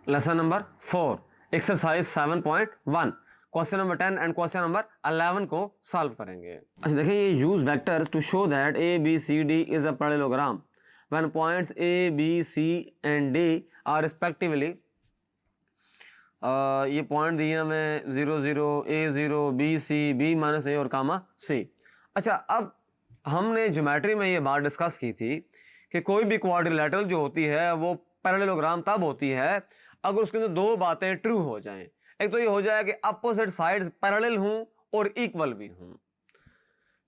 Lesson number 4 exercise 7.1 question number 10 and question number 11 को solve करेंगे। अच्छा देखिए, ये use vectors to show that A B C D is a parallelogram when points A B C and D are respectively, ये point दिए हमें 0 0 A 0 B C B minus A और comma सी। अच्छा, अब हमने ज्योमेट्री में ये बात डिस्कस की थी कि कोई भी क्वाड्रिलेटरल जो होती है वो पैरेललोग्राम तब होती है अगर उसके अंदर दो बातें ट्रू हो जाएं। एक तो ये हो जाए कि अपोजिट साइड पैरेलल हूं और इक्वल भी हूं।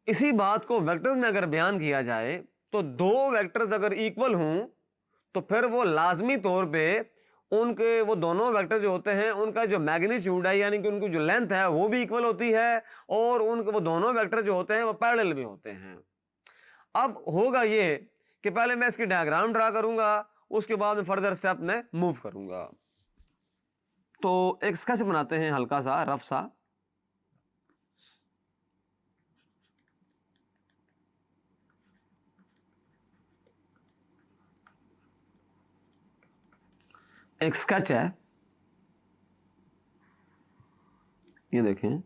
इसी बात को वेक्टर्स में अगर बयान किया जाए तो दो वेक्टर्स अगर इक्वल हों तो फिर वो लाजमी तौर पे उनके वो दोनों वेक्टर जो होते हैं उनका जो मैग्नीट्यूड है यानी कि उनकी जो लेंथ है वो भी इक्वल होती है और उनके वो दोनों वेक्टर जो होते हैं वो पैरेलल भी होते हैं। अब होगा ये कि पहले मैं इसकी डायग्राम ड्रा करूंगा, उसके बाद में फर्दर स्टेप में मूव करूंगा। तो एक स्केच बनाते हैं हल्का सा रफ सा। एक स्केच है, ये देखें।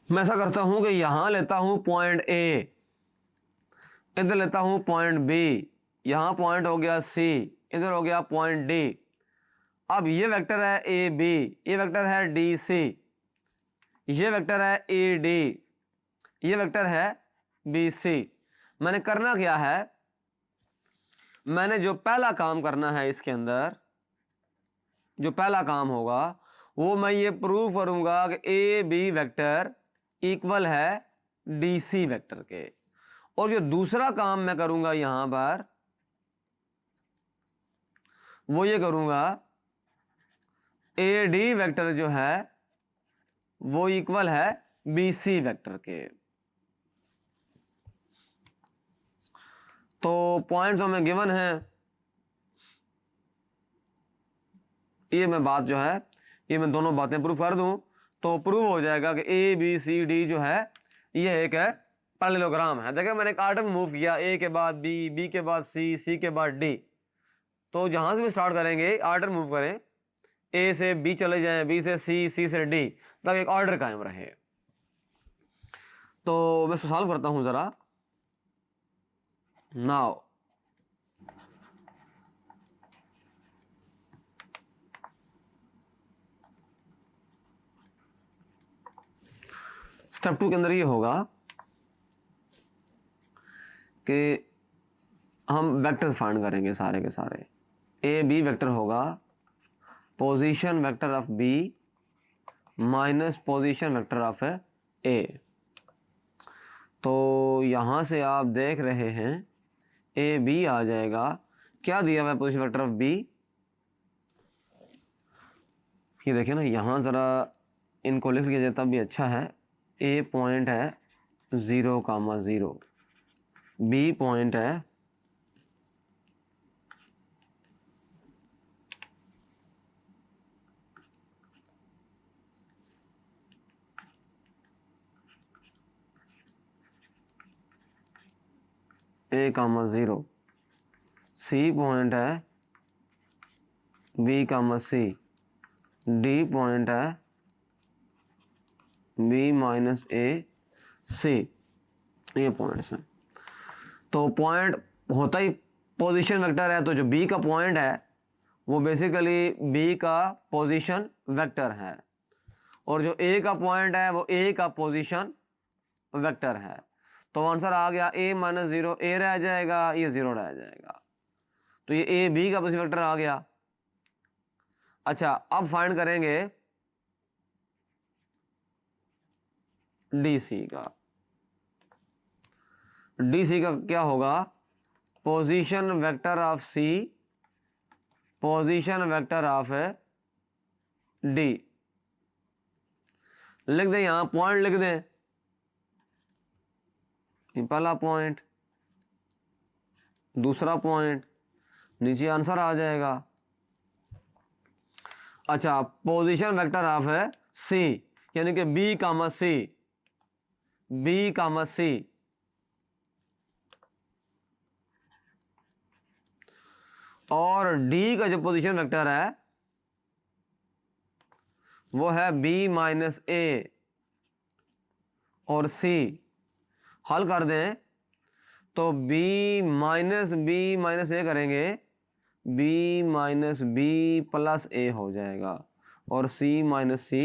मैं ऐसा करता हूं कि यहां लेता हूं पॉइंट ए, इधर लेता हूं पॉइंट बी, यहां पॉइंट हो गया सी, इधर हो गया पॉइंट डी। अब ये वेक्टर है ए बी, ये वेक्टर है डी सी, ये वेक्टर है ए डी, ये वेक्टर है बी सी। मैंने करना क्या है, मैंने जो पहला काम करना है इसके अंदर, जो पहला काम होगा वो मैं ये प्रूव करूंगा कि ए बी वेक्टर इक्वल है डी सी वेक्टर के। और जो दूसरा काम मैं करूंगा यहां पर वो ये करूंगा ए डी वेक्टर जो है वो इक्वल है बी सी वेक्टर के। तो पॉइंट्स हमें गिवन है, ये मैं बात जो है ये मैं दोनों बातें प्रूव कर दूं तो प्रूव हो जाएगा कि ए बी सी डी जो है ये एक है पैरेललोग्राम है। देखिए मैंने एक आर्डर में मूव किया, ए के बाद बी, बी के बाद सी, सी के बाद डी। तो जहां से भी स्टार्ट करेंगे आर्डर मूव करें, ए से बी चले जाएं, बी से सी, सी से डी, तब एक ऑर्डर कायम रहे। तो मैं इसको सॉल्व करता हूं जरा। नाउ स्टेप 2 के अंदर ये होगा कि हम वेक्टर्स फाइंड करेंगे सारे के सारे। ए बी वेक्टर होगा position vector of B minus position vector of A. तो यहां से आप देख रहे हैं ए बी आ जाएगा, क्या दिया हुआ है पोजीशन वेक्टर ऑफ बी, ये देखिए ना, यहां जरा इनको लिख लिया जाए तब भी अच्छा है। ए पॉइंट है 0,0, बी पॉइंट है A,0, सी पॉइंट है B,C, डी पॉइंट है B-A, C, ये पॉइंट्स हैं। तो पॉइंट होता ही पोजीशन वेक्टर है, तो जो B का पॉइंट है वो बेसिकली B का पोजीशन वेक्टर है और जो A का पॉइंट है वो A का पोजीशन वेक्टर है। तो आंसर आ गया A-0, A रह जाएगा, ये 0 रह जाएगा। तो ये A B का पोजीशन वेक्टर आ गया। अच्छा, अब फाइंड करेंगे DC का। DC का क्या होगा, position vector of C, position vector of D। लिख दें, यहां पॉइंट लिख दें, पहला पॉइंट, दूसरा पॉइंट, नीचे आंसर आ जाएगा। अच्छा, पोजीशन वेक्टर ऑफ है सी, यानी कि बी कामा सी, बी कामा सी। और डी का जो पोजीशन वेक्टर है वो है बी माइनस ए और सी। हल कर दें तो बी माइनस ए करेंगे, बी माइनस बी प्लस ए हो जाएगा, और सी माइनस सी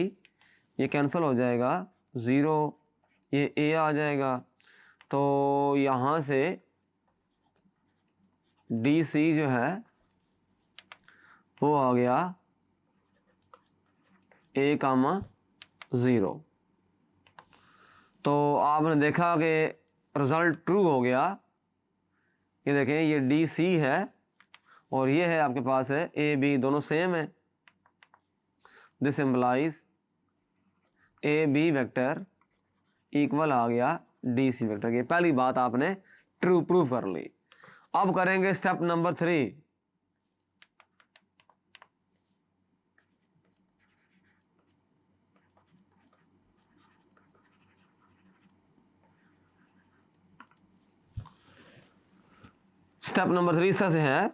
ये कैंसिल हो जाएगा, ज़ीरो, ये ए आ जाएगा। तो यहाँ से डी सी जो है वो आ गया ए कामा ज़ीरो। तो आपने देखा कि रिज़ल्ट ट्रू हो गया। ये देखें, ये डी सी है और ये है आपके पास है ए बी, दोनों सेम है। This implies A B vector equal आ गया डी सी वेक्टर की। पहली बात आपने ट्रू प्रूफ कर ली। अब करेंगे स्टेप नंबर 3। स्टेप नंबर 3 इस तरह से है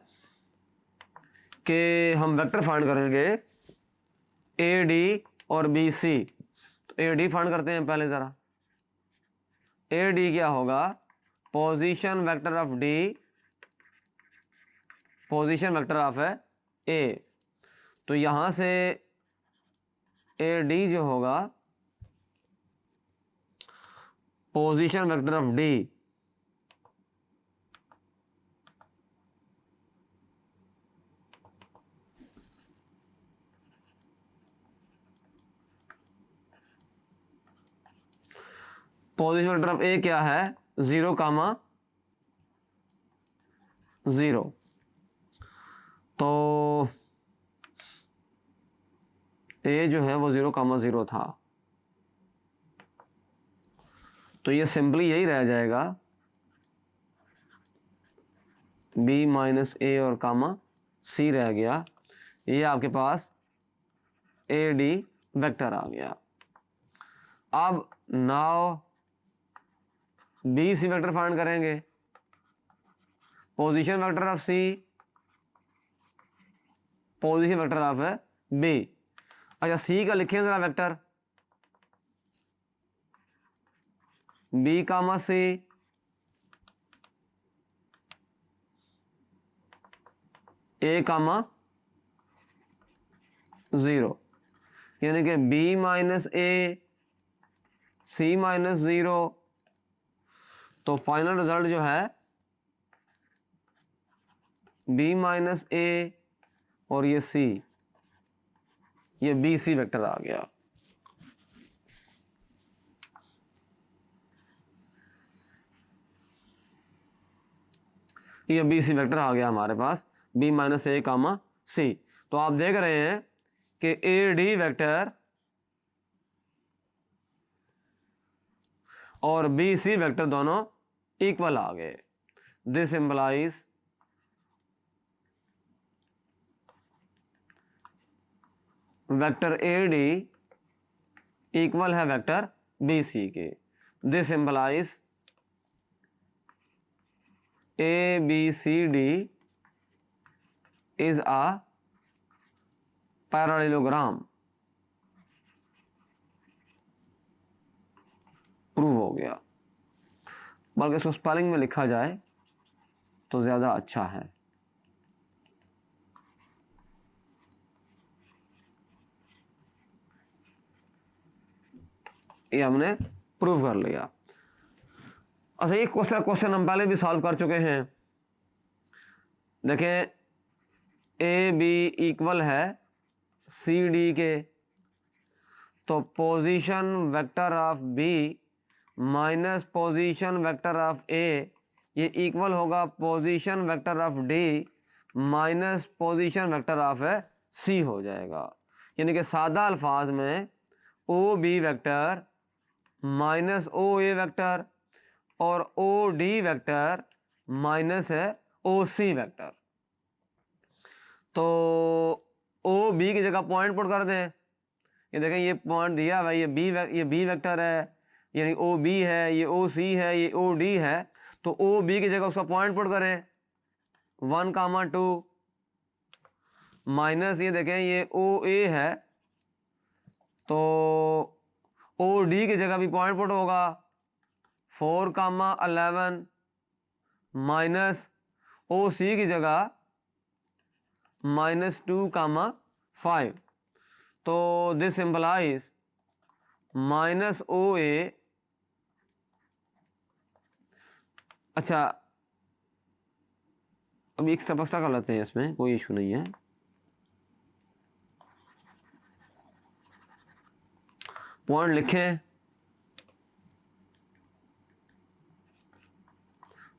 कि हम वेक्टर फाइंड करेंगे ए डी और बी सी। तो ए डी फाइंड करते हैं पहले ज़रा। ए डी क्या होगा? Position vector of D, position vector of है ए। तो यहाँ से ए डी जो होगा position vector of D, position vector of A क्या है? 0 कामा 0। तो ए जो है वो 0 कामा 0 था, तो ये सिंपली यही रह जाएगा बी माइनस ए और कामा सी रह गया। ये आपके पास ए डी वेक्टर आ गया। अब now B C vector find करेंगे। Position vector of C, position vector of है बी। अच्छा, सी का लिखें जरा वेक्टर, बी कामा सी, ए कामा 0, यानी कि बी माइनस ए, सी माइनस 0। तो फाइनल रिजल्ट जो है बी माइनस ए और ये सी, ये बी सी वेक्टर आ गया। ये बी सी वेक्टर आ गया हमारे पास, बी माइनस ए कामा सी। तो आप देख रहे हैं कि ए डी वेक्टर और बी सी वेक्टर दोनों इक्वल आ गए। This implies vector A D equal है वेक्टर बी सी के। This implies A B C D is a parallelogram. Prove हो गया। बल्कि इसको स्पेलिंग में लिखा जाए तो ज़्यादा अच्छा है। ये हमने प्रूव कर लिया। अच्छा, ये क्वेश्चन हम पहले भी सॉल्व कर चुके हैं। देखें, ए बी इक्वल है सी डी के, तो position vector of B minus position vector of A, ये इक्वल होगा position vector of D minus position vector of C हो जाएगा। यानी कि सादा अल्फाज में O B vector minus O A vector और ओ डी वेक्टर माइनस है ओ सी वेक्टर। तो ओ बी की जगह पॉइंट पुट कर दें। ये देखें ये पॉइंट दिया हुआ है, ये बी वेक्टर है, यानी ओ बी है, ये ओ सी है, ये ओ डी है। तो ओ बी की जगह उसका पॉइंट पुट करें 1,2 माइनस ये देखें ये ओ ए है, तो ओ डी की जगह भी पॉइंट पुट होगा 4,11 माइनस ओ सी की जगह -2,5। तो दिस इम्प्लाइज माइनस ओ ए। अच्छा अभी एक स्टेप एक्स्ट्रा कर लेते हैं, इसमें कोई इशू नहीं है। पॉइंट लिखें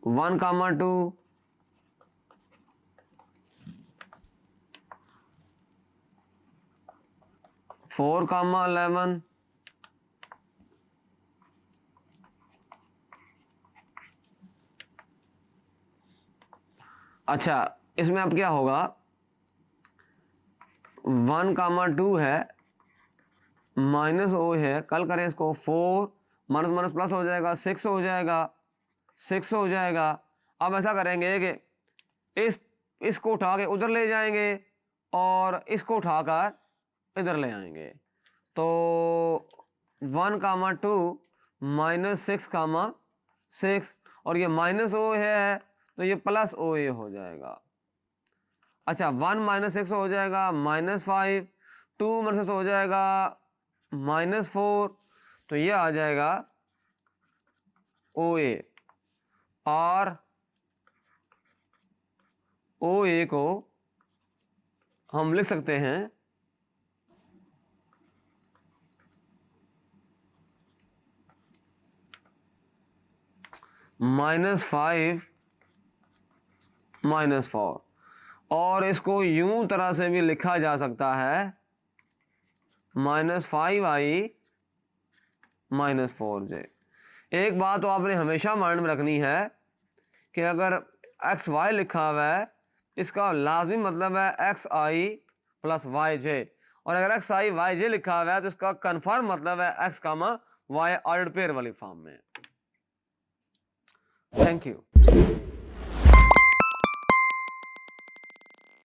1,2 4,11 अच्छा इसमें अब क्या होगा 1,2 है माइनस ओ है, कल करें इसको 4 माइनस माइनस प्लस हो जाएगा 6 हो जाएगा 6 हो जाएगा। अब ऐसा करेंगे कि इसको उठा के उधर ले जाएंगे और इसको उठाकर इधर ले आएंगे। तो 1,2 -6,6 और ये माइनस ओ है तो ये प्लस ओ ए हो जाएगा। अच्छा 1 - 6 हो जाएगा -5, 2 - 6 हो जाएगा -4, तो ये आ जाएगा ओ ए। और ओ ए को हम लिख सकते हैं -5 -4, और इसको यूं तरह से भी लिखा जा सकता है -5i -4j। एक बात तो आपने हमेशा माइंड में रखनी है कि अगर xy लिखा हुआ है इसका लाजमी मतलब है xi + yj, और अगर xi yj लिखा हुआ है तो इसका कन्फर्म मतलब है x, y ऑर्डर पेयर वाली फॉर्म में। Thank you.